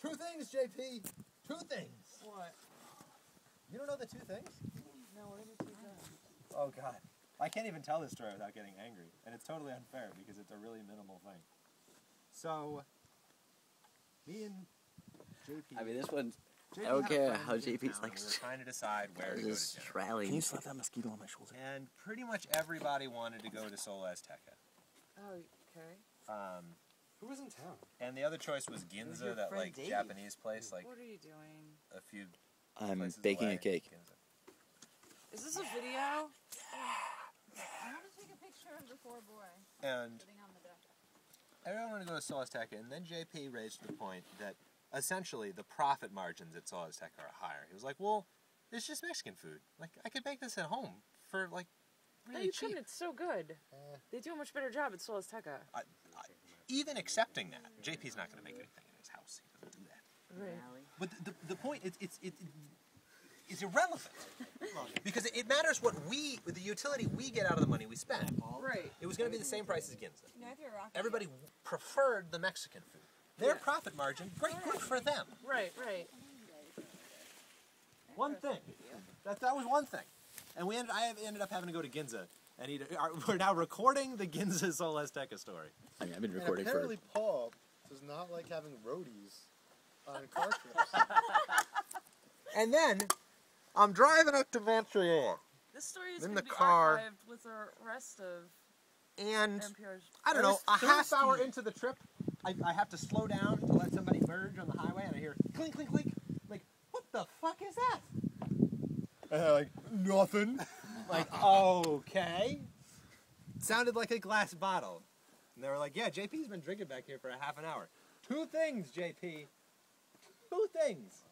Two things, JP. Two things. What? You don't know the two things? No, what are the two things? Oh, God. I can't even tell this story without getting angry. And it's totally unfair because it's a really minimal thing. So, me and JP... I mean, this one's... JP I don't had a care friend how in JP's town, like... and we were trying to decide where to go to Just dinner. rallying. Can you slap that mosquito on my shoulder? And pretty much everybody wanted to go to Sol Azteca. Oh, okay. Who was in town? And the other choice was your Ginza, that friend like Dave. Japanese place, like What are you doing? a few I'm places baking away. a cake. Ginza. Is this a video? I want to take a picture of the poor boy And sitting on the deck. everyone wanted to go to Sol Azteca, and then JP raised the point that essentially the profit margins at Sol Azteca are higher. He was like, well, it's just Mexican food. Like, I could make this at home for, like, No, really you cheap. couldn't. It's so good. They do a much better job at Sol Azteca. Even accepting that, JP's not going to make anything in his house. He doesn't do that. Right. But the point, it's irrelevant. Because it matters what the utility we get out of the money we spend. Right. It was going to be the same price as Ginza. No, if you're rocking. Everybody preferred the Mexican food. Their profit margin, great, good for them. Right, right. One thing. That was one thing. And I ended up having to go to Ginza. And we're now recording the Ginza Sol Azteca story. I mean, I've been And recording for... apparently Paul does not like having roadies on car trips. And then, I'm driving up to Montreal. This story is In going to the be car. archived with the rest of And, NPR's. I don't know, was a half hour thirsty. into the trip, I have to slow down to let somebody merge on the highway, and I hear clink, clink, clink. I'm like, what the fuck is that? And they're like, nothing. Like, okay. Sounded like a glass bottle. And they were like, yeah, JP's been drinking back here for a half an hour. Two things, JP. Two things.